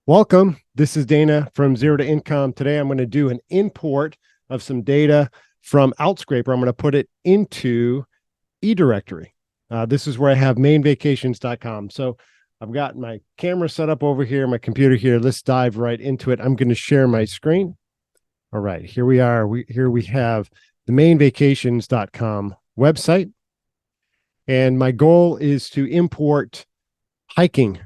Welcome. This is Dana from Zero to Income. Today I'm going to do an import of some data from Outscraper. I'm going to put it into eDirectory. This is where I have mainvacations.com. So I've got my camera set up over here, my computer here. Let's dive right into it. I'm going to share my screen. All right, here we are. Here we have the mainvacations.com website. And my goal is to import hiking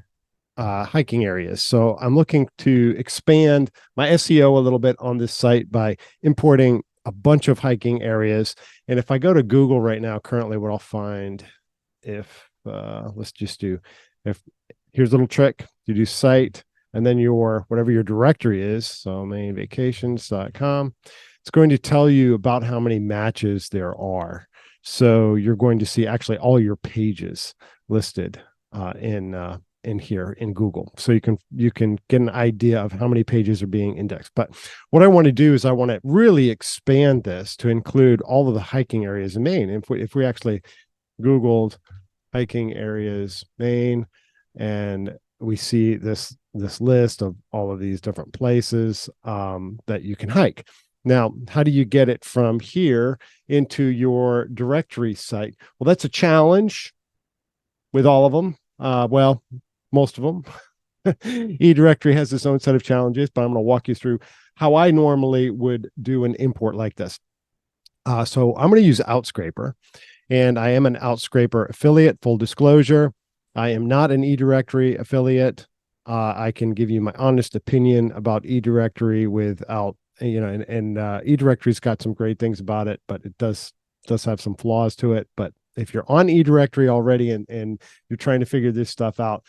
areas. So I'm looking to expand my SEO a little bit on this site by importing a bunch of hiking areas. And if I go to Google right now, currently what I'll find, if let's just do, if here's a little trick, you do site and then your whatever your directory is, so mainvacations.com, it's going to tell you about how many matches there are. So you're going to see actually all your pages listed in here in Google. So you can get an idea of how many pages are being indexed. But what I want to do is I want to really expand this to include all of the hiking areas in Maine. If we actually Googled hiking areas Maine, and we see this list of all of these different places that you can hike. Now, how do you get it from here into your directory site? Well, that's a challenge with all of them. Well, most of them. eDirectory has its own set of challenges, but I'm going to walk you through how I normally would do an import like this. So I'm going to use Outscraper, and I am an Outscraper affiliate, full disclosure. I am not an eDirectory affiliate. I can give you my honest opinion about eDirectory without, and eDirectory's got some great things about it, but it does have some flaws to it. But if you're on eDirectory already and you're trying to figure this stuff out,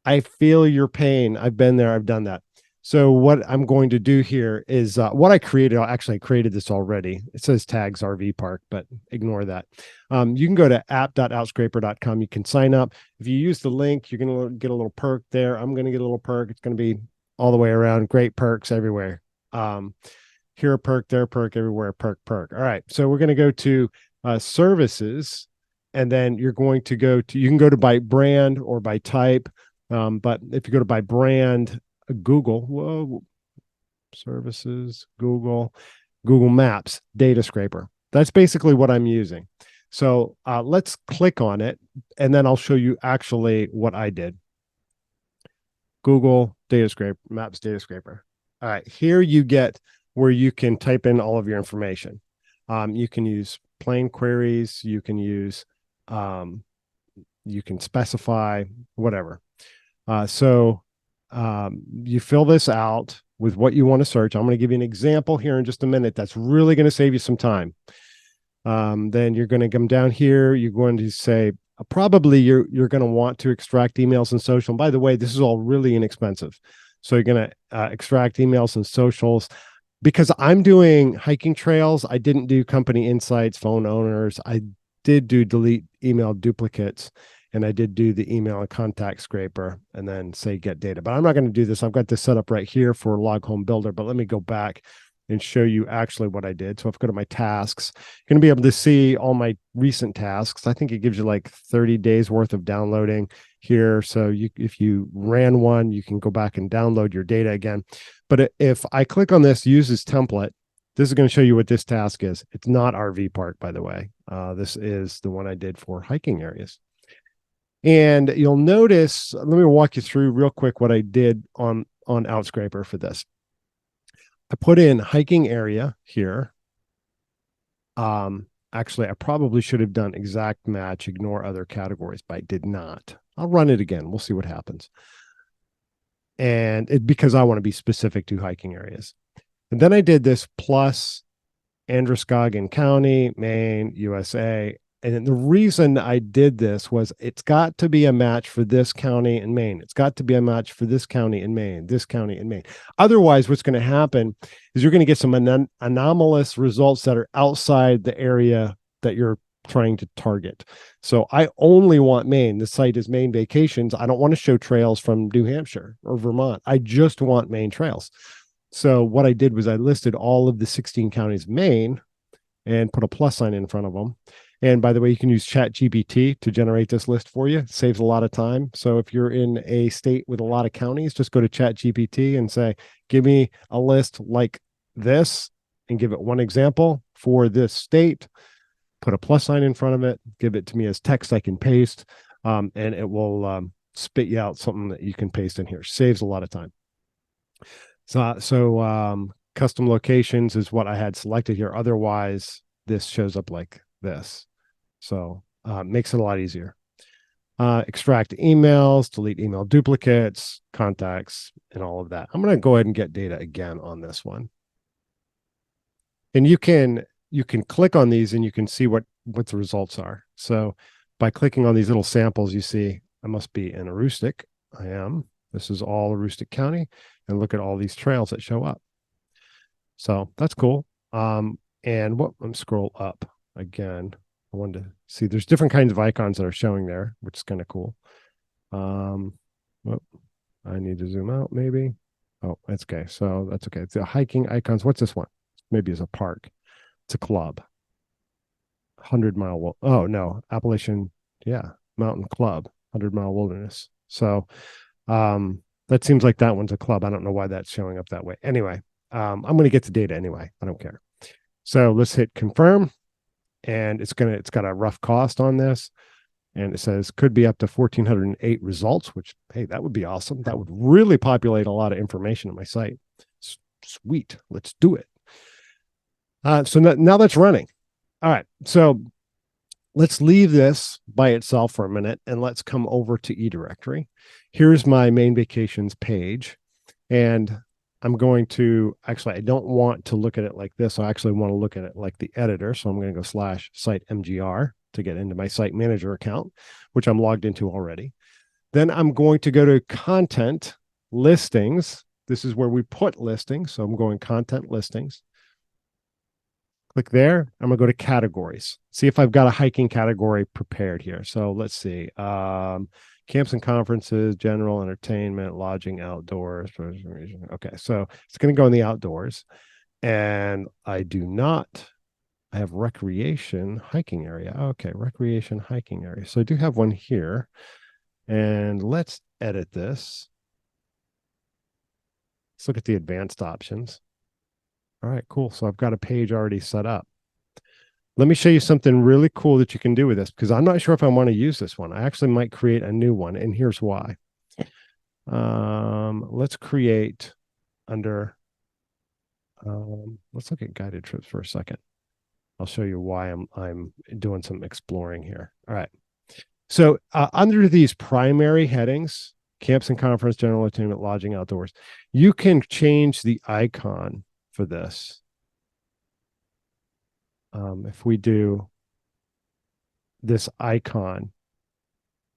I feel your pain. I've been there. I've done that. So what I'm going to do here is what I created. I actually created this already. It says tags RV park, but ignore that. You can go to app.outscraper.com. You can sign up. If you use the link, you're going to get a little perk there. I'm going to get a little perk. It's going to be all the way around. Great perks everywhere. Here a perk, there a perk, everywhere, perk. All right. So we're going to go to services, and then you're going to go to, you can go to by brand or by type. But if you go to by brand, Google, services, Google Maps, data scraper. That's basically what I'm using. So let's click on it, and then I'll show you actually what I did. Google data scraper, Maps data scraper. All right, here you get where you can type in all of your information. You can use plain queries. You can use, you can specify whatever. So you fill this out with what you want to search. I'm going to give you an example here in just a minute. That's really going to save you some time. Then you're going to come down here. You're going to say, probably you're going to want to extract emails and social. And by the way, this is all really inexpensive. So you're going to extract emails and socials. Because I'm doing hiking trails, I didn't do company insights, phone owners. I did do delete email duplicates. And I did do the email and contact scraper and then say get data. But I'm not going to do this. I've got this set up right here for Log Home Builder. But let me go back and show you actually what I did. So if I go to my tasks, you're going to be able to see all my recent tasks. I think it gives you like 30 days worth of downloading here. So if you ran one, you can go back and download your data again. But if I click on this, use this template, this is going to show you what this task is. It's not RV park, by the way. This is the one I did for hiking areas. And you'll notice, let me walk you through real quick what I did on Outscraper for this. I put in hiking area here. Actually, I probably should have done exact match, ignore other categories, but I did not. I'll run it again. We'll see what happens. And because I want to be specific to hiking areas. And then I did this plus Androscoggin County, Maine, USA. And the reason I did this was it's got to be a match for this county in Maine. It's got to be a match for this county in Maine, this county in Maine. Otherwise, what's going to happen is you're going to get some anomalous results that are outside the area that you're trying to target. So I only want Maine. The site is Maine Vacations. I don't want to show trails from New Hampshire or Vermont. I just want Maine trails. So what I did was I listed all of the 16 counties of Maine and put a plus sign in front of them. And by the way, you can use ChatGPT to generate this list for you. It saves a lot of time. So if you're in a state with a lot of counties, just go to ChatGPT and say, give me a list like this, and give it one example for this state. Put a plus sign in front of it, give it to me as text I can paste, and it will spit you out something that you can paste in here. Saves a lot of time. So custom locations is what I had selected here. Otherwise, this shows up like this. So makes it a lot easier. Extract emails, delete email duplicates, contacts, and all of that. I'm going to go ahead and get data again on this one. And you can click on these and you can see what the results are. So by clicking on these little samples, you see I must be in Aroostook. I am. This is all Aroostook County. And look at all these trails that show up. So that's cool. And what I'm scroll up again. I wanted to see there's different kinds of icons that are showing there, which is kind of cool. Well, I need to zoom out maybe. Oh, that's okay. So that's okay. It's the hiking icons. What's this one? Maybe it's a park. It's a club. 100-mile. Oh no, Appalachian. Yeah, Mountain Club. 100-mile wilderness. So that seems like that one's a club. I don't know why that's showing up that way. Anyway, I'm going to get the data anyway. I don't care. So let's hit confirm, and it's got a rough cost on this, and it says could be up to 1,408 results. Which, hey, that would be awesome. That would really populate a lot of information on my site. Sweet, let's do it. So now that's running. All right, so let's leave this by itself for a minute and let's come over to eDirectory. Here's my main vacations page. And I'm going to, actually, I don't want to look at it like this. I actually want to look at it like the editor. So I'm going to go /site-mgr to get into my site manager account, which I'm logged into already. Then I'm going to go to content listings. This is where we put listings. So I'm going content listings. Click there. I'm going to go to categories. See if I've got a hiking category prepared here. So let's see. Camps and conferences, general entertainment, lodging, outdoors. Okay, so it's going to go in the outdoors. And I have recreation hiking area. Okay, recreation hiking area. So I do have one here. And let's edit this. Let's look at the advanced options. All right, cool. So I've got a page already set up. Let me show you something really cool that you can do with this, because I'm not sure if I want to use this one. I actually might create a new one, and here's why. Let's create under, let's look at guided trips for a second. I'll show you why I'm doing some exploring here. All right. So under these primary headings, camps and conference, general entertainment, lodging, outdoors, you can change the icon for this. If we do this icon,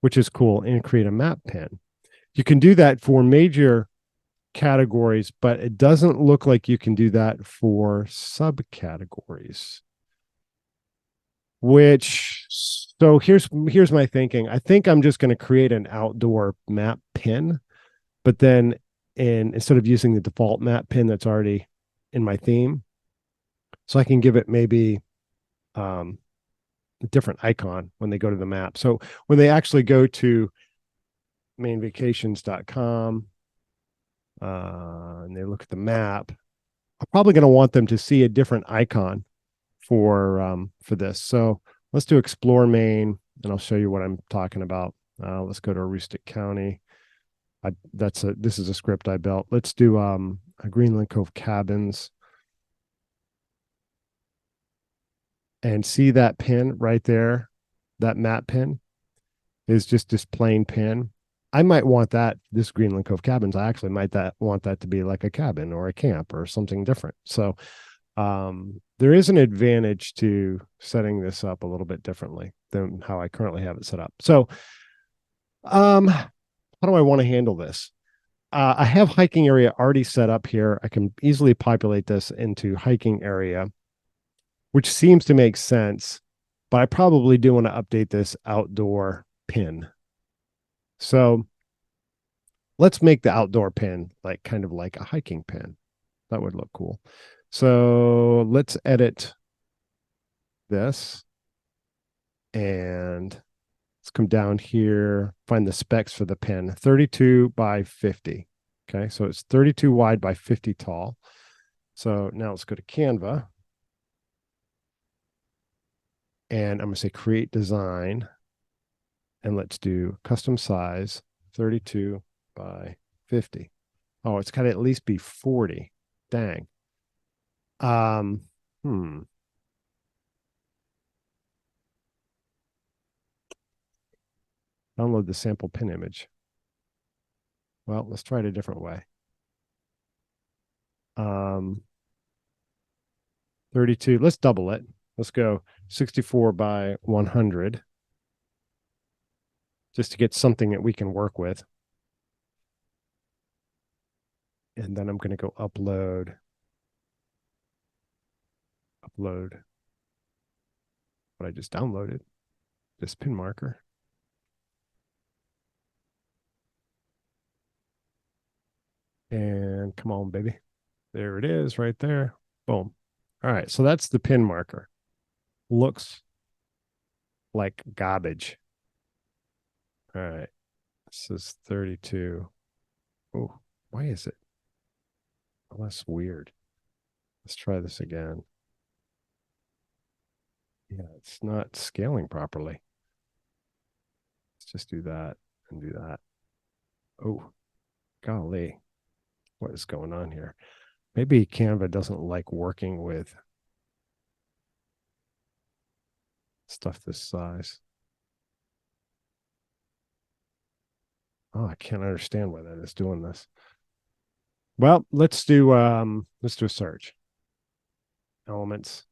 which is cool, and create a map pin, you can do that for major categories, but it doesn't look like you can do that for subcategories. So here's my thinking. I think I'm just going to create an outdoor map pin, but then instead of using the default map pin that's already in my theme, so I can give it maybe a different icon when they go to the map. So when they actually go to mainvacations.com and they look at the map, I'm probably going to want them to see a different icon for this. So let's do explore Maine, and I'll show you what I'm talking about. Let's go to Aroostook County. This is a script I built. Let's do Greenland Cove Cabins. And see that pin right there, that map pin is just this plain pin. I might want this Greenland Cove Cabins, I actually might want that to be like a cabin or a camp or something different. So there is an advantage to setting this up a little bit differently than how I currently have it set up. So how do I want to handle this? I have hiking area already set up here. I can easily populate this into hiking area, which seems to make sense, but I probably do want to update this outdoor pin. So let's make the outdoor pin kind of like a hiking pin. That would look cool. So let's edit this. And let's come down here, find the specs for the pen, 32 by 50. Okay, so it's 32 wide by 50 tall. So now let's go to Canva. And I'm going to say create design. And let's do custom size 32 by 50. Oh, it's got to at least be 40. Dang. Um, hmm. Download the sample pin image. Well, let's try it a different way. 32. Let's double it. Let's go 64 by 100 just to get something that we can work with. And then I'm going to go upload what I just downloaded, this pin marker. And come on, baby. There it is right there. Boom. All right. So that's the pin marker. Looks like garbage. All right. This is 32. Oh, why is it? Oh, that's weird. Let's try this again. Yeah, it's not scaling properly. Let's just do that and do that. Oh, golly. What is going on here? Maybe Canva doesn't like working with stuff this size. Oh, I can't understand why that is doing this. Well, let's do a search. Elements,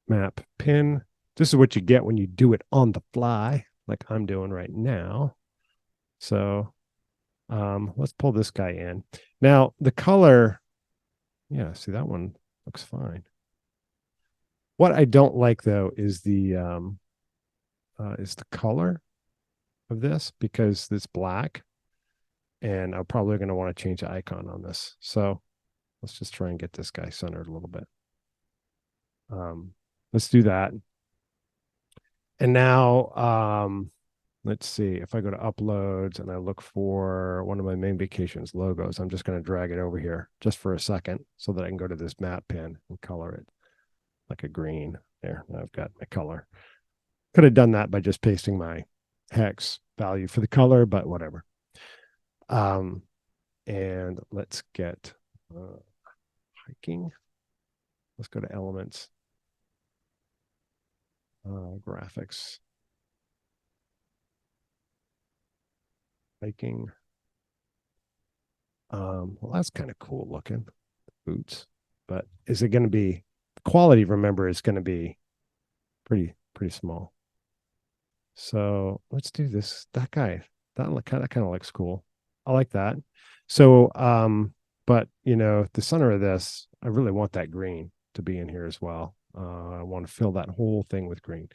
map, pin. This is what you get when you do it on the fly, like I'm doing right now. So let's pull this guy in. Now the color, yeah, see that one looks fine. What I don't like though is the color of this because it's black, and I'm probably going to want to change the icon on this. So let's just try and get this guy centered a little bit. Let's do that. And now let's see if I go to uploads and I look for one of my main vacations logos. I'm just going to drag it over here just for a second so that I can go to this map pin and color it like a green. There, now I've got my color. Could have done that by just pasting my hex value for the color, but whatever. And let's get hiking. Let's go to elements, graphics, hiking. Well, that's kind of cool looking boots, but is it going to be quality? Remember, is going to be pretty small. So let's do this. That guy, that kind of looks cool. I like that. So, but you know, the center of this, I really want that green to be in here as well. I want to fill that whole thing with green.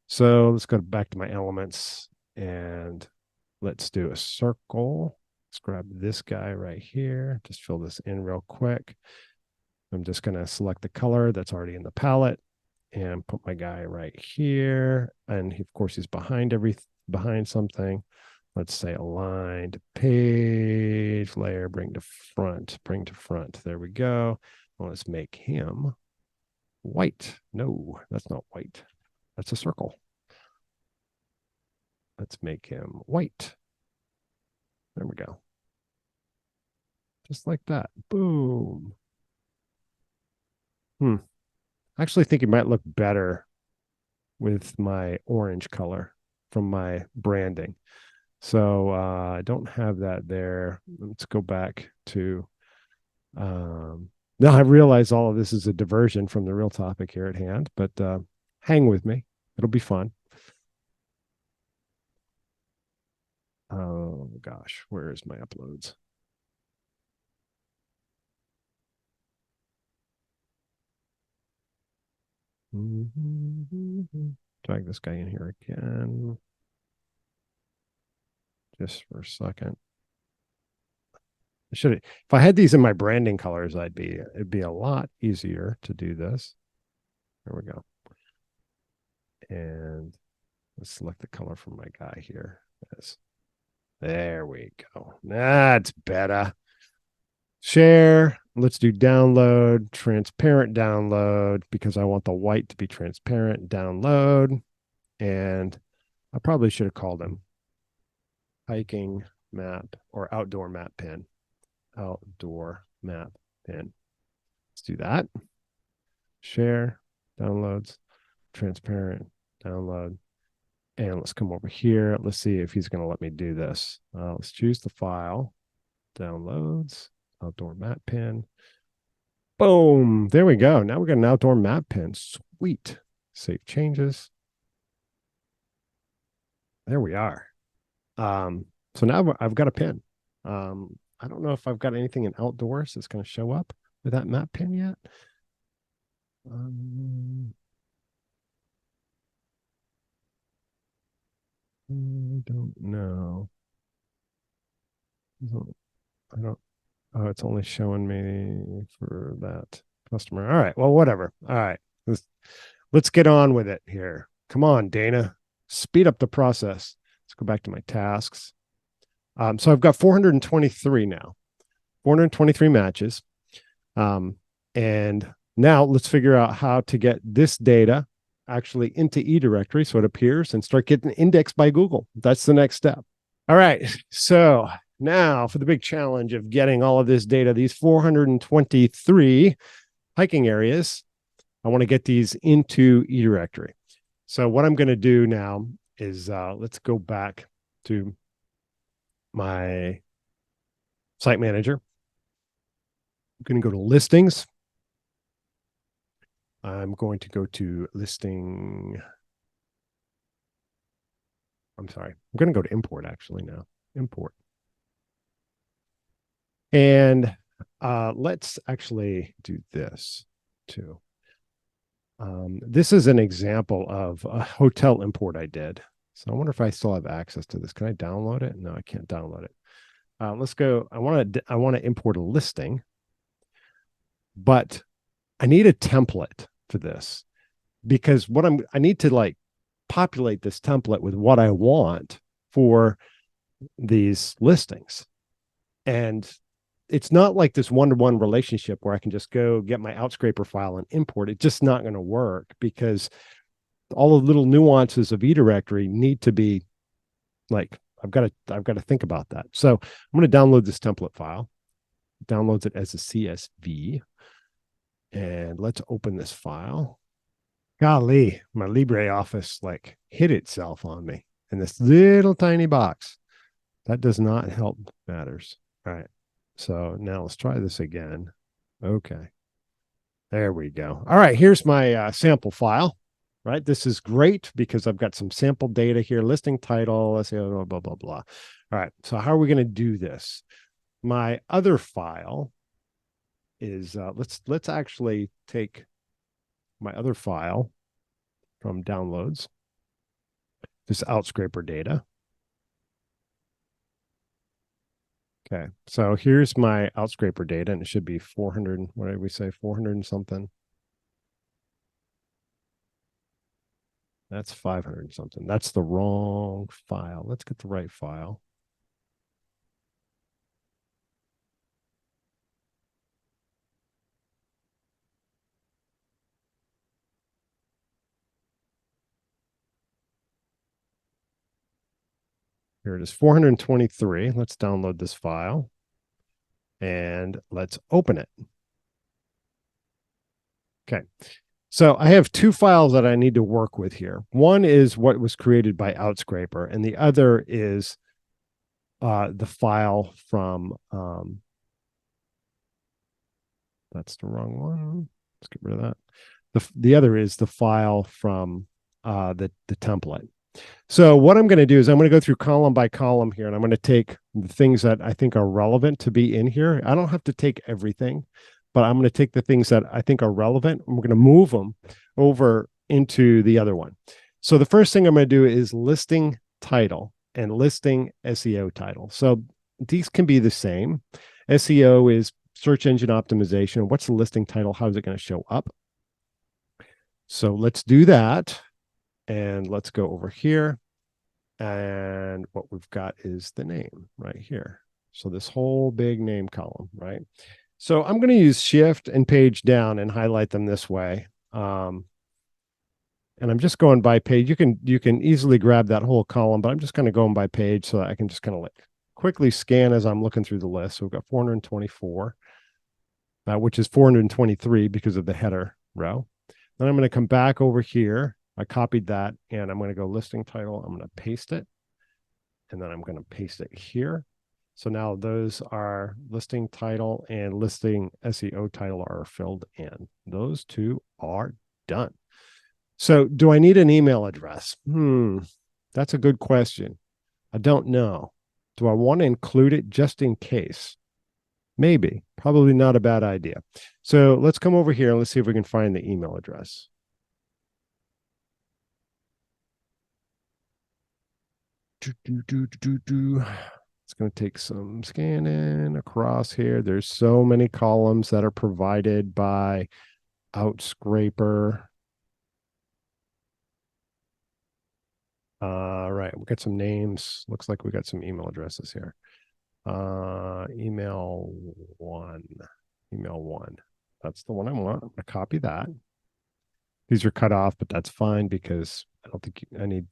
So let's go back to my elements and let's do a circle. Let's grab this guy right here. Just fill this in real quick. I'm just going to select the color that's already in the palette and put my guy right here. And of course, he's behind something. Let's say aligned page layer, bring to front. There we go. Well, let's make him white. No, that's not white. That's a circle. Let's make him white. There we go. Just like that. Boom. I actually think it might look better with my orange color from my branding. So I don't have that there. Let's go back to now I realize all of this is a diversion from the real topic here at hand, but hang with me. It'll be fun. Oh gosh, where is my uploads? Drag this guy in here again. Just for a second. If I had these in my branding colors, it'd be a lot easier to do this. There we go. And let's select the color from my guy here. Yes. There we go. That's better. Share. Let's do download, transparent download, because I want the white to be transparent. Download. And I probably should have called him hiking map or outdoor map pin. Outdoor map pin. Let's do that. Share, downloads, transparent, download. And let's come over here. Let's see if he's going to let me do this. Let's choose the file. Downloads, outdoor map pin. Boom. There we go. Now we got an outdoor map pin. Sweet. Save changes. There we are. So now I've got a pin. I don't know if I've got anything in outdoors that's going to show up with that map pin yet. I don't know. I don't. Oh, it's only showing me for that customer. All right. Well, whatever. All right. Let's get on with it here. Come on, Dana. Speed up the process. Let's go back to my tasks. So I've got 423 now. 423 matches. And now let's figure out how to get this data actually into eDirectory so it appears and start getting indexed by Google. That's the next step. All right. So now for the big challenge of getting all of this data, these 423 hiking areas, I want to get these into eDirectory. So what I'm going to do now is let's go back to my site manager. I'm going to go to listings. I'm going to go to listing. I'm sorry. I'm going to go to import actually now. Import. And let's actually do this too. This is an example of a hotel import I did. So I wonder if I still have access to this. Can I download it? No, I can't download it. Let's go. I want to import a listing, but I need a template for this because I need to like populate this template with what I want for these listings. And it's not like this one-to-one relationship where I can just go get my outscraper file and import. It's just not going to work because all the little nuances of eDirectory need to be like, I've got to think about that. So I'm going to download this template file. It downloads it as a CSV. And let's open this file. Golly, my LibreOffice like hit itself on me in this little tiny box. That does not help matters. All right. So now let's try this again. Okay. There we go. All right. Here's my sample file, right? This is great because I've got some sample data here, listing title, let's say, blah, blah, blah, blah. All right. So how are we going to do this? My other file is, let's actually take my other file from downloads, this outscraper data. Okay, so here's my outscraper data, and it should be 400, what did we say, 400 and something? That's 500 and something. That's the wrong file. Let's get the right file. Here it is, 423. Let's download this file and let's open it. Okay, so I have two files that I need to work with here. One is what was created by Outscraper, and the other is the file from, that's the wrong one. Let's get rid of that. The other is the file from the template. So what I'm going to do is I'm going to go through column by column here, and I'm going to take the things that I think are relevant to be in here. I don't have to take everything, but I'm going to take the things that I think are relevant, and we're going to move them over into the other one. So the first thing I'm going to do is listing title and listing SEO title. So these can be the same. SEO is search engine optimization. What's the listing title? How is it going to show up? So let's do that. And let's go over here. And what we've got is the name right here. So this whole big name column, right? So I'm going to use shift and page down and highlight them this way. And I'm just going by page. You can easily grab that whole column, but I'm just kind of going by page so that I can just kind of like quickly scan as I'm looking through the list. So we've got 424, which is 423 because of the header row. Then I'm going to come back over here. I copied that and I'm going to go listing title. I'm going to paste it. And then I'm going to paste it here. So now those are listing title and listing SEO title are filled in. Those two are done. So do I need an email address? That's a good question. I don't know. Do I want to include it just in case? Maybe. Probably not a bad idea. So let's come over here and let's see if we can find the email address. It's going to take some scanning across here. There's so many columns that are provided by Outscraper. Right, we got some names. Looks like we got some email addresses here. Email one. That's the one I want. I'm going to copy that. These are cut off, but that's fine because I don't think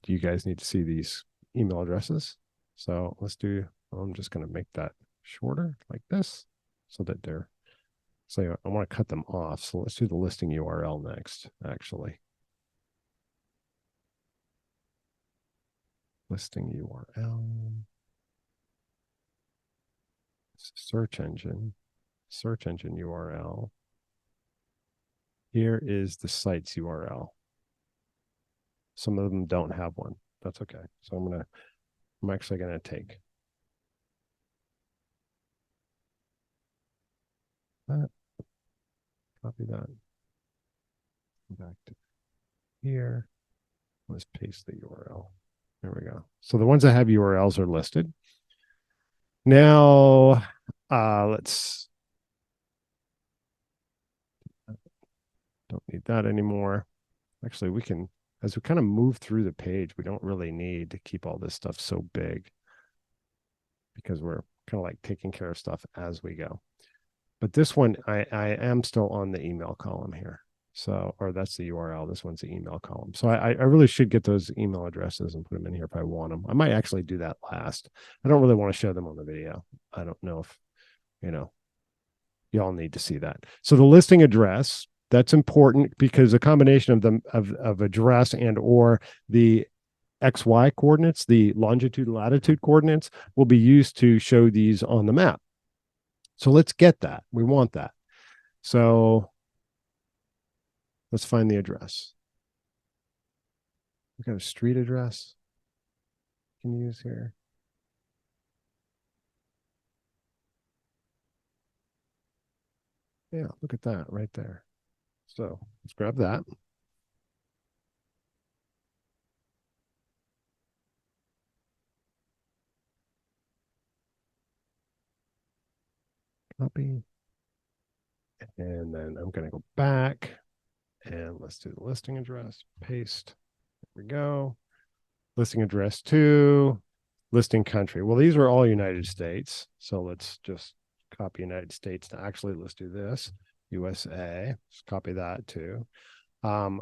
you guys need to see these email addresses. So let's do, I'm just going to make that shorter like this so that they're, so I want to cut them off. So let's do the listing URL next, actually. Listing URL. Search engine URL. Here is the site's URL. Some of them don't have one. That's okay. So I'm actually going to take that, copy that, back to here. Let's paste the URL. There we go. So the ones that have URLs are listed. Now, let's, don't need that anymore. Actually, we can, as we kind of move through the page, we don't really need to keep all this stuff so big because we're kind of like taking care of stuff as we go. But this one, I am still on the email column here. So, or that's the URL. This one's the email column. So I really should get those email addresses and put them in here if I want them. I might actually do that last. I don't really want to show them on the video. I don't know if, y'all need to see that. So the listing address, that's important because a combination of the of address and or the XY coordinates, the longitude and latitude coordinates will be used to show these on the map. So let's get that. We want that. So let's find the address. We got a street address we can use here. Yeah, look at that right there. So let's grab that. Copy. And then I'm going to go back and let's do the listing address. Paste. There we go. Listing address 2, listing country. Well, these are all United States. So let's just copy United States. Actually, let's do this. USA. Let's copy that too.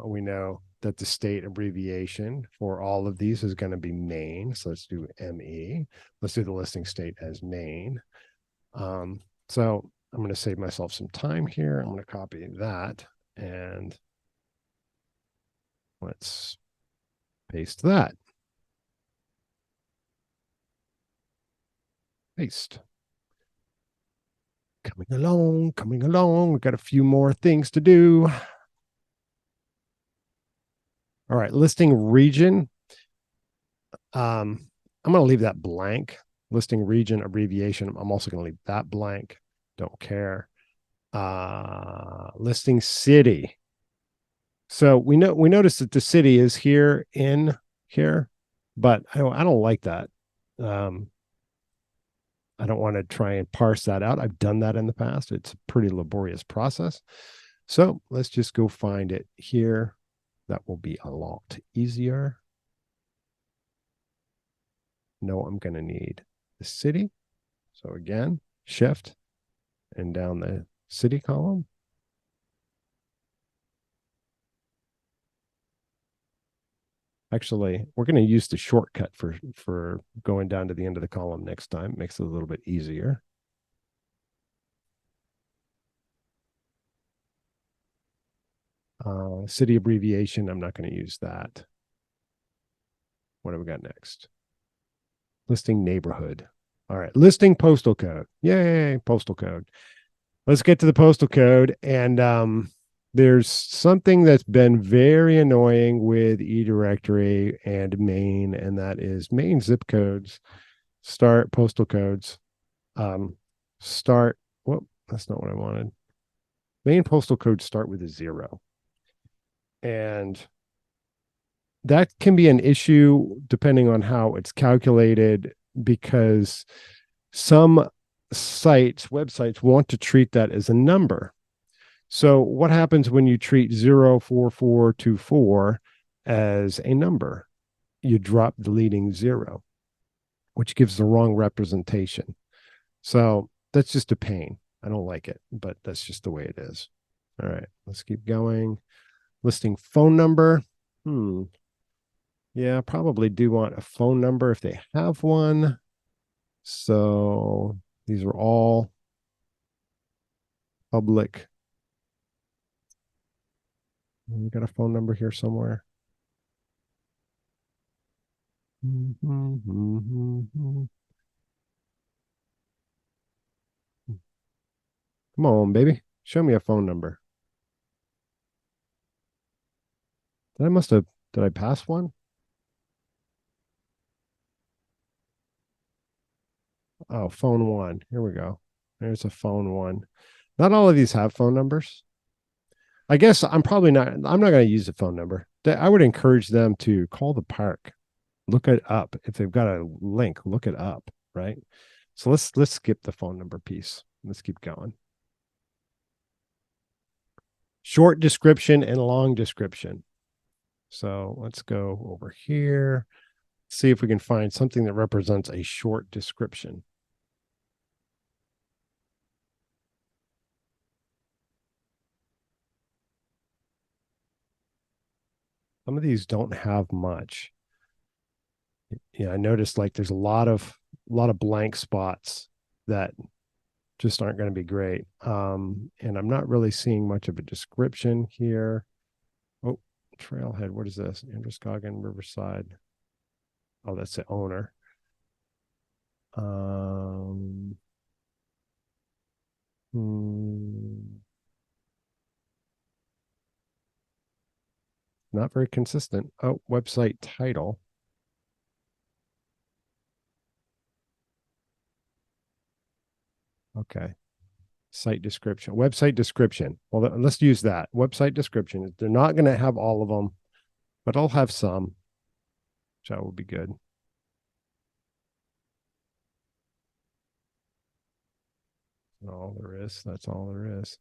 We know that the state abbreviation for all of these is going to be Maine. So let's do ME. Let's do the listing state as Maine. So I'm going to save myself some time here. I'm going to copy that and let's paste that. Paste. Coming along. We've got a few more things to do. All right, listing region. I'm going to leave that blank. Listing region abbreviation. I'm also going to leave that blank. Don't care. Listing city. So we notice that the city is here in here, but I don't like that. I don't want to try and parse that out. I've done that in the past. It's a pretty laborious process. So let's just go find it here. That will be a lot easier. Know I'm going to need the city. So again, shift and down the city column. Actually, we're going to use the shortcut for going down to the end of the column next time. Makes it a little bit easier. City abbreviation, I'm not going to use that. What have we got next? Listing neighborhood. All right, listing postal code. Yay, postal code. Let's get to the postal code. And there's something that's been very annoying with eDirectory and main, and that is main zip codes, start postal codes, start, whoop, that's not what I wanted. Main postal codes start with a 0. And that can be an issue depending on how it's calculated, because some websites want to treat that as a number. So what happens when you treat 04424 as a number? You drop the leading 0, which gives the wrong representation. So that's just a pain. I don't like it, but that's just the way it is. All right, let's keep going. Listing phone number. Yeah, probably do want a phone number if they have one. So these are all public. We got a phone number here somewhere. Come on, baby. Show me a phone number. Did I pass one? Oh, phone one. Here we go. There's a phone one. Not all of these have phone numbers. I guess I'm not going to use the phone number. I would encourage them to call the park, look it up. If they've got a link, look it up, right? So let's skip the phone number piece. Let's keep going. Short description and long description. So let's go over here, see if we can find something that represents a short description. Some of these don't have much. Yeah, I noticed like there's a lot of blank spots that just aren't going to be great. And I'm not really seeing much of a description here. Oh, Trailhead. What is this? Androscoggin, Riverside. Oh, that's the owner. Not very consistent. Oh, website title. Okay. Site description, website description. Well, let's use that. Website description. They're not going to have all of them, but I'll have some. So that will be good. That's all there is. That's all there is.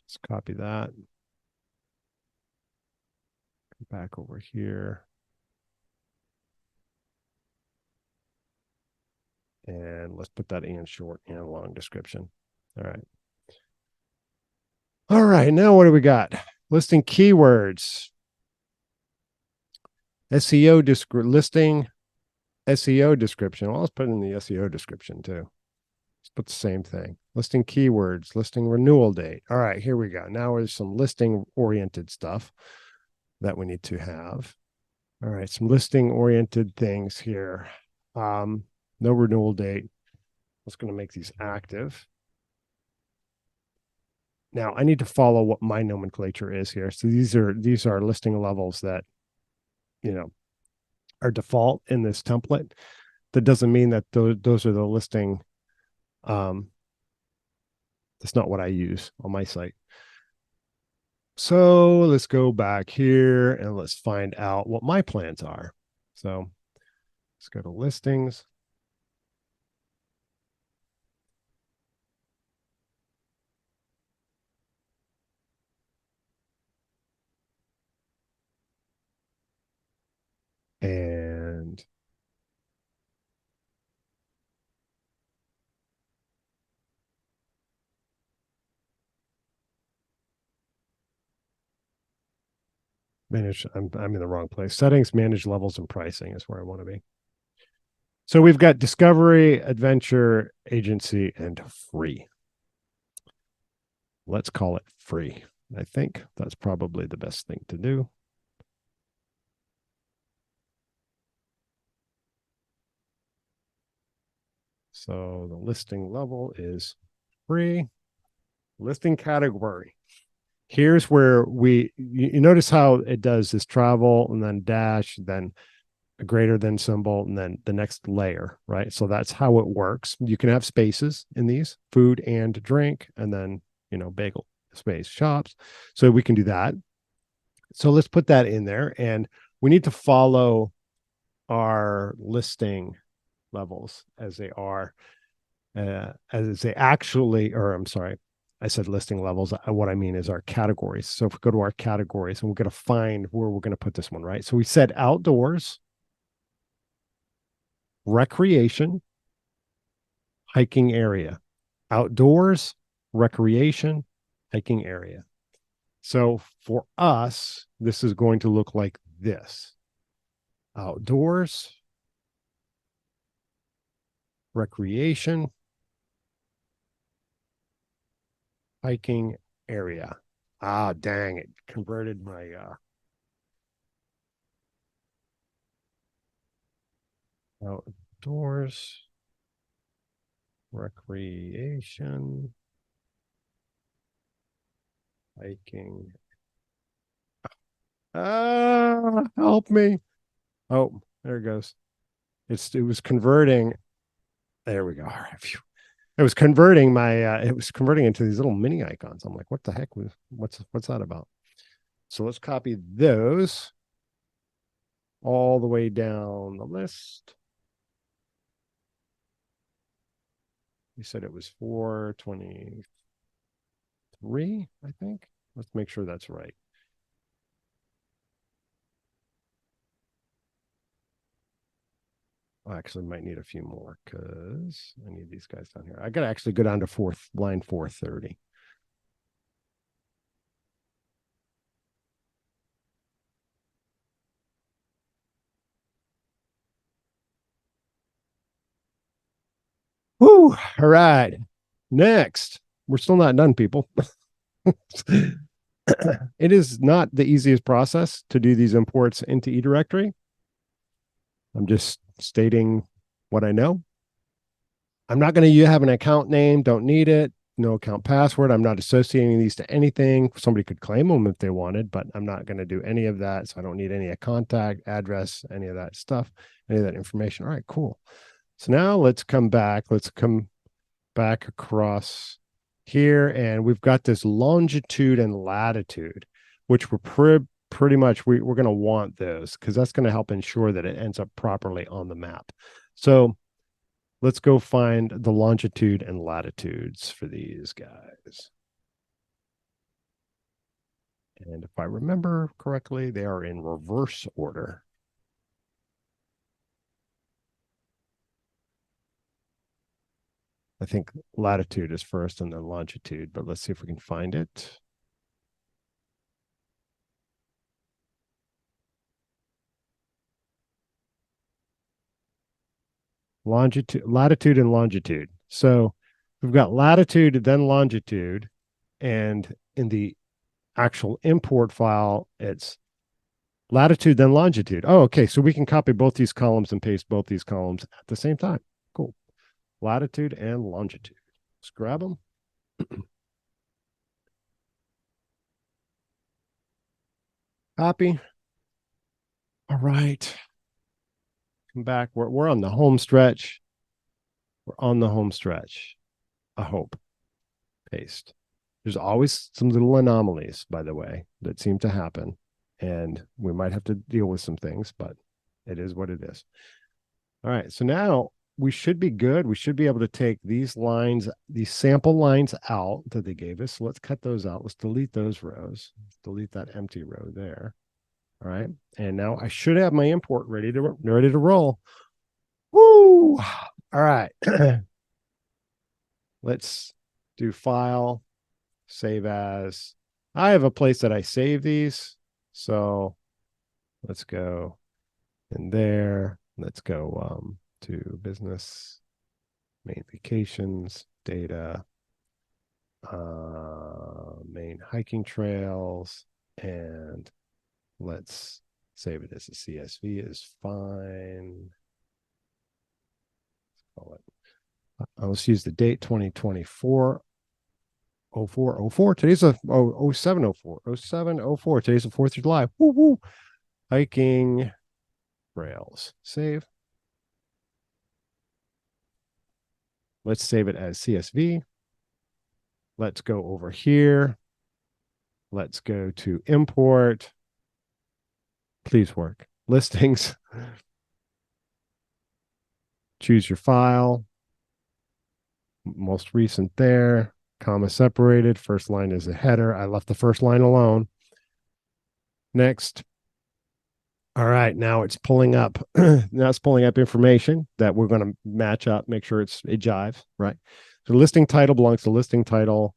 Let's copy that. Come back over here. And let's put that in short and long description. All right. All right. Now what do we got? Listing keywords. SEO listing SEO description. Well, let's put in the SEO description too. Let's put the same thing. Listing keywords, listing renewal date. All right, here we go. Now there's some listing oriented stuff that we need to have. All right, some listing oriented things here. No renewal date. I was going to make these active. Now I need to follow what my nomenclature is here. So these are listing levels that, are default in this template. That doesn't mean that those are the listing. That's not what I use on my site. So let's go back here and let's find out what my plans are. So let's go to listings. Manage, I'm in the wrong place. Settings, manage levels, and pricing is where I want to be. So we've got discovery, adventure, agency, and free. Let's call it free. I think that's probably the best thing to do. So the listing level is free. Listing category. Here's where you notice how it does this travel and then dash, then a greater than symbol, and then the next layer, right? So that's how it works. You can have spaces in these, food and drink, and then, bagel space shops. So we can do that. So let's put that in there, and we need to follow our listing levels as they are, as they actually, or I'm sorry, I said listing levels. What I mean is our categories. So if we go to our categories, and we're going to find where we're going to put this one, right? So we said outdoors, recreation, hiking area. Outdoors, recreation, hiking area. So for us, this is going to look like this. Outdoors, recreation, hiking area. Ah, dang, it converted my outdoors, recreation, hiking. Ah, help me. Oh, there it goes. It was converting. There we go. All right. Phew. It was converting into these little mini icons. I'm like, what the heck was what's that about? So let's copy those all the way down the list. We said it was 423, I think. Let's make sure that's right. I actually might need a few more because I need these guys down here. I got to actually go down to line 430. Whoo! All right. Next, we're still not done, people. It is not the easiest process to do these imports into eDirectory. I'm just stating what I know. I'm not going to have an account name, don't need it. No account password. I'm not associating these to anything. Somebody could claim them if they wanted, but I'm not going to do any of that. So I don't need any contact, address, any of that stuff, any of that information. All right, cool. So now let's come back. Let's come back across here, and we've got this longitude and latitude, which we're pretty much we're going to want those because that's going to help ensure that it ends up properly on the map. So let's go find the longitude and latitudes for these guys. And if I remember correctly, they are in reverse order. I think latitude is first and then longitude, but let's see if we can find it. Latitude, and longitude. So we've got latitude, then longitude, and in the actual import file, it's latitude, then longitude. Oh, okay. So we can copy both these columns and paste both these columns at the same time. Cool. Latitude and longitude. Let's grab them. Copy. All right. Come back. We're on the home stretch. We're on the home stretch. I hope. Paste. There's always some little anomalies, by the way, that seem to happen. And we might have to deal with some things, but it is what it is. All right. So now we should be good. We should be able to take these lines, these sample lines out that they gave us. So let's cut those out. Let's delete those rows. Let's delete that empty row there. All right. And now I should have my import ready to roll. Woo! All right. Let's do file, save as. I have a place that I save these. So Let's go in there. Let's go to business, main vacations, data, main hiking trails, and let's save it as a CSV is fine. Call it. Let's use the date 2024. 0404. Today's a 0704. 0704. Today's the 4th of July. Woo woo. Hiking trails. Save. Let's save it as CSV. Let's go over here. Let's go to import. Please work. Listings. Choose your file. Most recent there. Comma separated. First line is a header. I left the first line alone. Next. All right, now it's pulling up. Now it's pulling up information that we're going to match up, make sure it jives, right? So listing title belongs to listing title.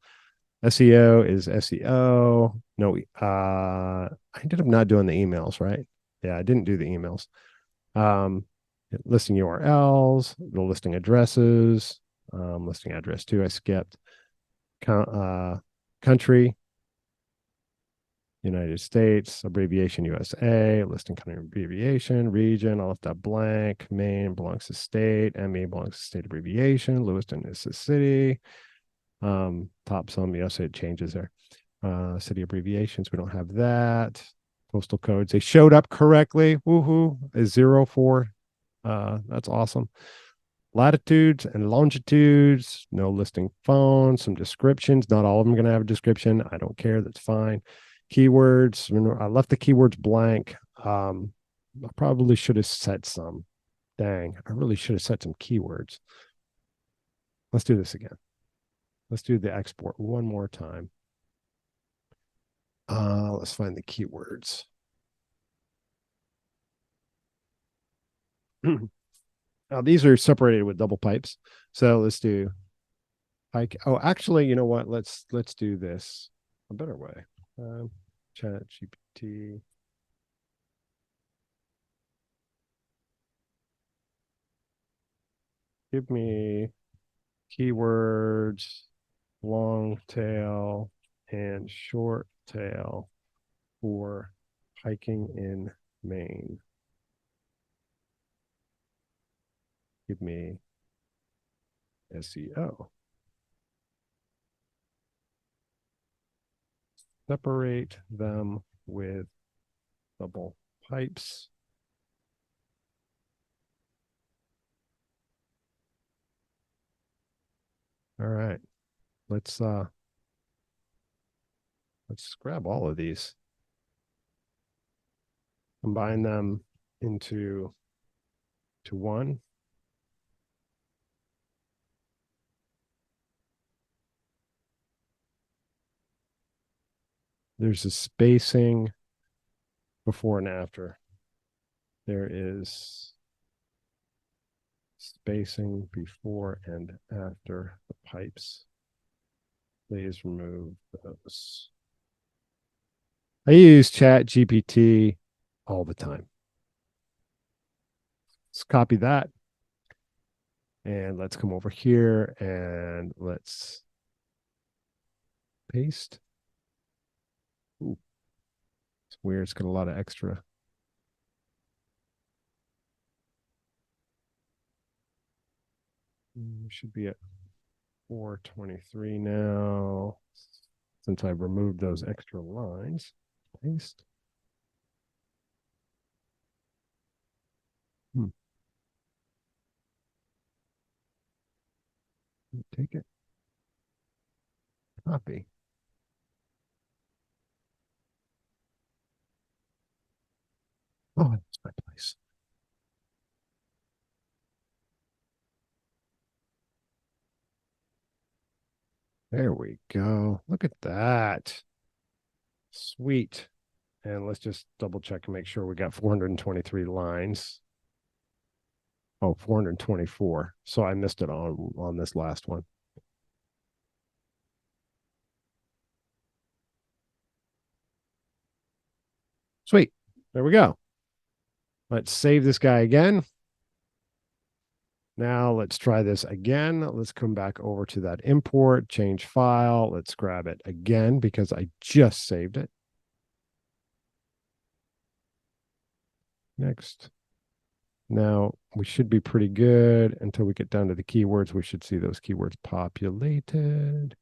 SEO is SEO. No, I ended up not doing the emails, right? Yeah, I didn't do the emails. Listing URLs, the listing addresses, listing address too. I skipped. Country, United States, abbreviation USA, listing country abbreviation, region, I left that blank. Maine belongs to state, ME belongs to state abbreviation, Lewiston is the city. Top sum, yes, it changes there. City abbreviations, we don't have that. Postal codes, they showed up correctly. Woohoo, is 04. That's awesome. Latitudes and longitudes, no listing phone, some descriptions. Not all of them are going to have a description. I don't care. That's fine. Keywords, I left the keywords blank. I probably should have set some. Dang, I really should have set some keywords. Let's do this again. Let's do the export one more time. Let's find the keywords. Now these are separated with double pipes. So let's do hike. Oh, actually, you know what? Let's do this a better way. Chat GPT. Give me keywords, long tail and short tail for hiking in Maine. Give me SEO. Separate them with double pipes. All right. Let's grab all of these. Combine them into one. There's a spacing before and after. There is spacing before and after the pipes. Please remove those. I use Chat GPT all the time. Let's copy that. And let's come over here and let's paste. Ooh, it's weird. It's got a lot of extra. We should be at 423 now. Since I've removed those extra lines. Paste. Take it. Copy. Oh, that's my place. There we go. Look at that. Sweet. And let's just double check and make sure we got 423 lines. Oh, 424. So I missed it on this last one. Sweet. There we go. Let's save this guy again. Now let's try this again. Let's come back over to that import, change file. Let's grab it again because I just saved it. Next. Now we should be pretty good until we get down to the keywords. We should see those keywords populated.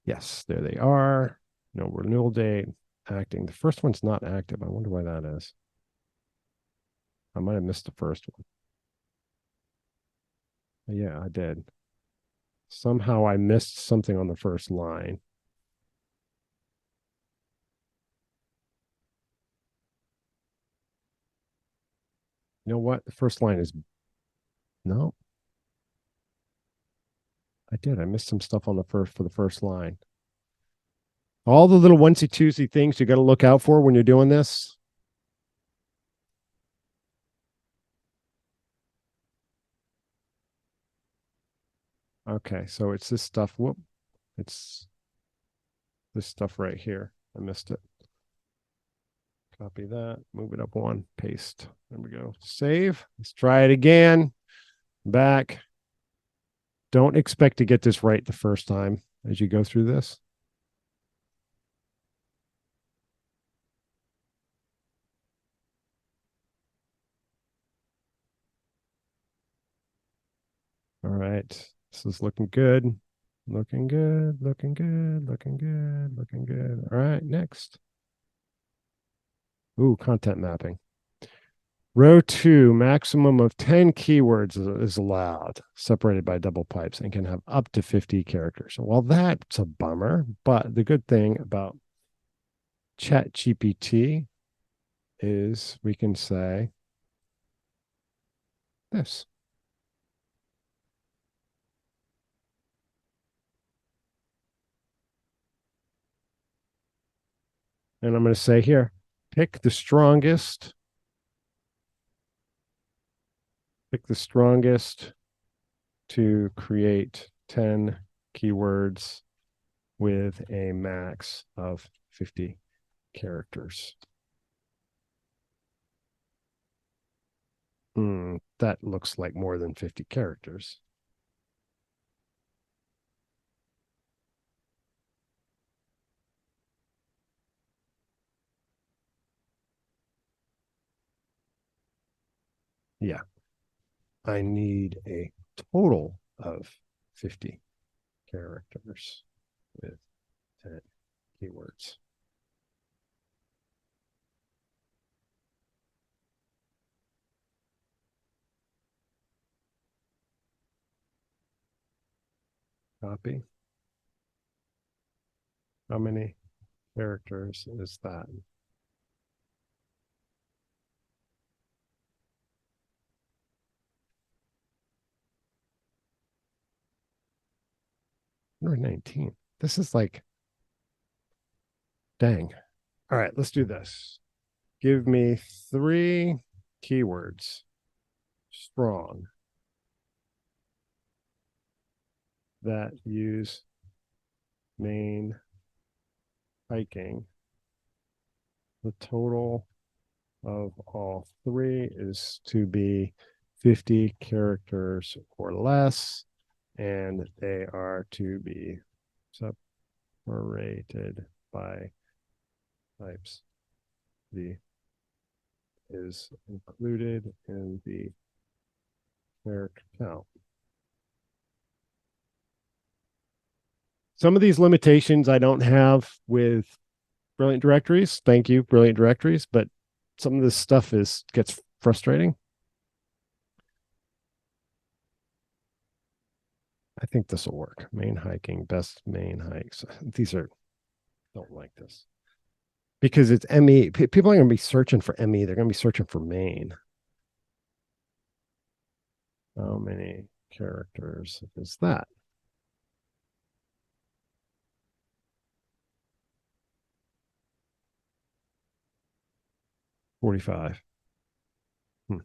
Yes, there they are. No renewal date, acting. The first one's not active. I wonder why that is. I might have missed the first one. Yeah, I did. Somehow I missed something on the first line. You know what? The first line is no. I did. I missed some stuff on the first for the first line. All the little onesie twosie things you got to look out for when you're doing this. Okay, so it's this stuff. Whoop. It's this stuff right here. I missed it. Copy that, move it up one, paste. There we go. Save. Let's try it again. Back. Don't expect to get this right the first time as you go through this. All right. This is looking good. Looking good, looking good, looking good, looking good. All right, next. Ooh, content mapping. Row 2, maximum of 10 keywords is allowed, separated by double pipes, and can have up to 50 characters. Well, that's a bummer, but the good thing about ChatGPT is we can say this. And I'm going to say here, pick the strongest to create 10 keywords with a max of 50 characters. That looks like more than 50 characters. Yeah. I need a total of 50 characters with 10 keywords. Copy. How many characters is that? Number 19. This is like, dang. All right, let's do this. Give me 3 keywords. Strong. That use main hiking. The total of all 3 is to be 50 characters or less, and they are to be separated by types. The is included in the character count. Some of these limitations I don't have with Brilliant Directories. Thank you, Brilliant Directories, but some of this stuff gets frustrating. I think this will work. Main hiking, best main hikes. These don't like this because it's ME. People are going to be searching for ME. They're going to be searching for main. How many characters is that? $45. Well,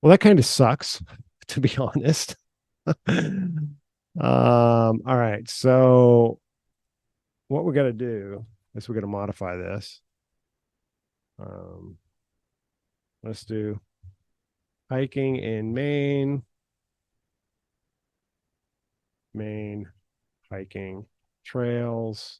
that kind of sucks, to be honest. All right. So what we got to do is we got to modify this. Let's do hiking in Maine. Maine hiking trails.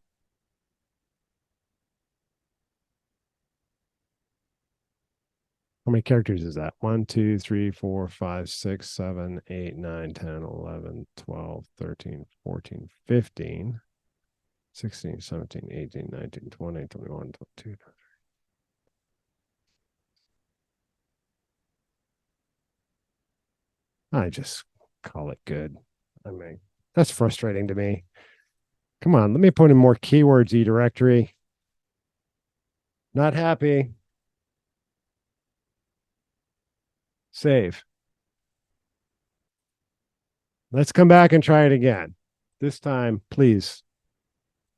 How many characters is that? 1, 2, 3, 4, 5, 6, 7, 8, 9, 10, 11, 12, 13, 14, 15, 16, 17, 18, 19, 20, 21, 22. I just call it good. I mean, that's frustrating to me. Come on, let me put in more keywords, eDirectory. Not happy. Save. Let's come back and try it again. This time, please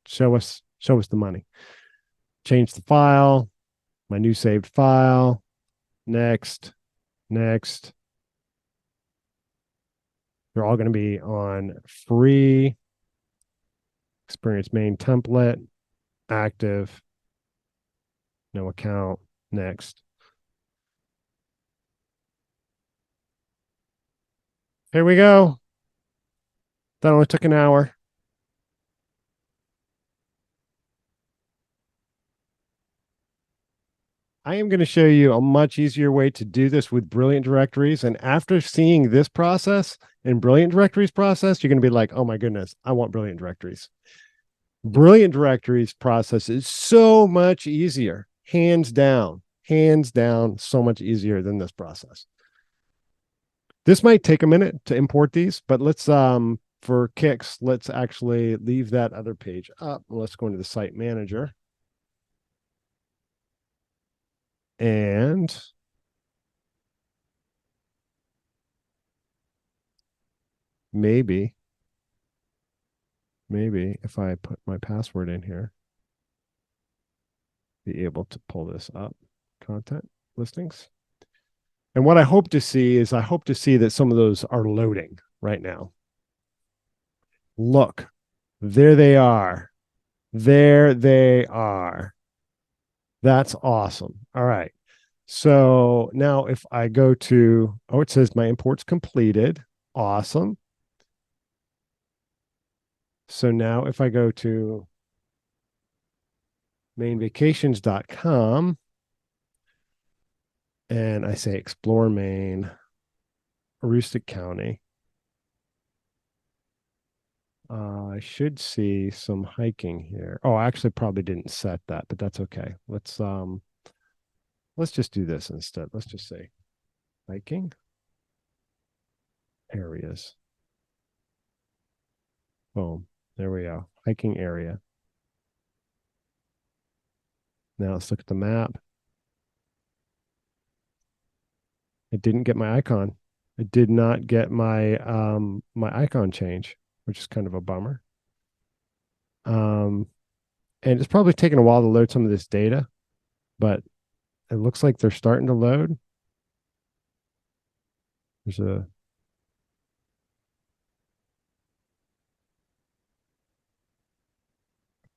show us the money. Change the file, my new saved file. Next. They're all going to be on free. Experience main template, active, no account. Next. Here we go. That only took an hour. I am going to show you a much easier way to do this with Brilliant Directories. And after seeing this process and Brilliant Directories process, you're going to be like, oh my goodness, I want Brilliant Directories. Brilliant Directories process is so much easier, hands down, so much easier than this process. This might take a minute to import these, but let's, for kicks, let's actually leave that other page up. Let's go into the site manager. And maybe if I put my password in here, be able to pull this up. Content listings. And what I hope to see is that some of those are loading right now. Look, there they are. There they are. That's awesome. All right. So now if I go to, oh, it says my import's completed. Awesome. So now if I go to mainvacations.com and I say explore Maine, Aroostook County, I should see some hiking here. Oh, I actually probably didn't set that, but that's okay. Let's just do this instead. Let's just say hiking areas. Boom. There we go. Hiking area. Now let's look at the map. It didn't get my icon. It did not get my my icon change, which is kind of a bummer. And it's probably taking a while to load some of this data, but it looks like they're starting to load. There's a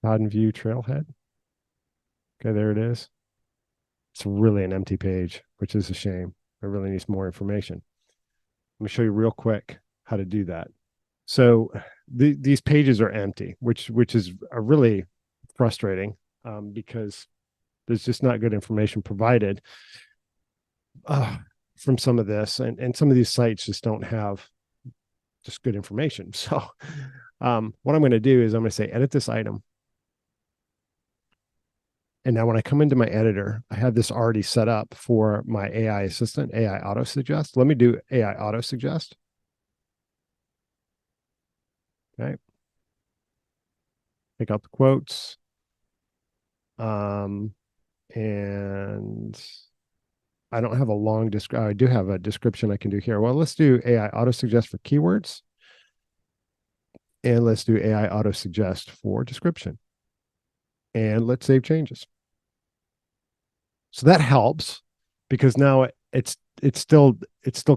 Cotton View Trailhead. Okay, there it is. It's really an empty page, which is a shame. It really needs more information. Let me show you real quick how to do that. So these pages are empty, which is a really frustrating because there's just not good information provided from some of this, and some of these sites just don't have just good information. So what I'm going to do is I'm going to say edit this item. And now when I come into my editor, I have this already set up for my AI assistant, AI auto suggest. Let me do AI auto suggest. Okay. Take out the quotes. And I don't have a long description. I do have a description I can do here. Well, let's do AI auto suggest for keywords. And let's do AI auto suggest for description. And let's save changes. So that helps because now it's still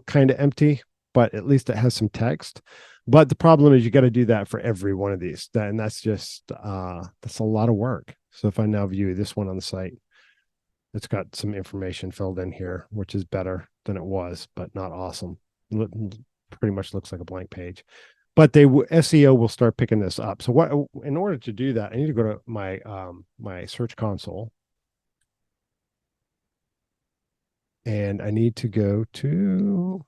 kind of empty, but at least it has some text. But the problem is you got to do that for every one of these. And that's just that's a lot of work. So if I now view this one on the site, It's got some information filled in here, which is better than it was, but not awesome. Pretty much looks like a blank page. But SEO will start picking this up. So what, in order to do that, I need to go to my my Search Console, and I need to go to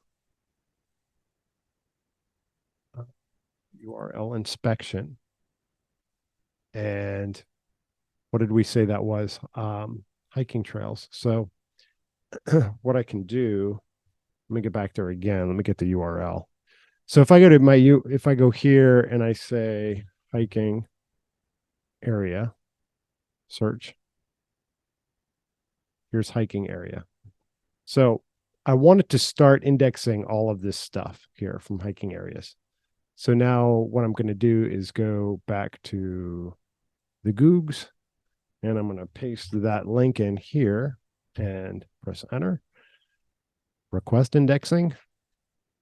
URL inspection. And what did we say that was? Hiking trails. So what I can do, let me get back there again. Let me get the URL. So if I go to if I go here and I say hiking area, search, here's hiking area. So I wanted to start indexing all of this stuff here from hiking areas. So now what I'm going to do is go back to the Googs, and I'm going to paste that link in here and press enter. Request indexing.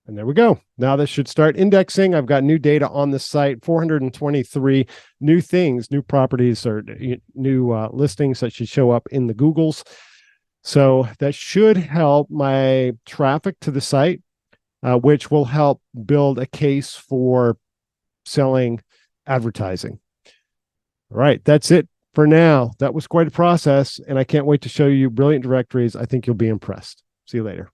And there we go. Now this should start indexing. I've got new data on the site, 423 new things, new properties, or new listings that should show up in the Googles. So that should help my traffic to the site, which will help build a case for selling advertising. All right, that's it for now. That was quite a process, and I can't wait to show you Brilliant Directories. I think you'll be impressed. See you later.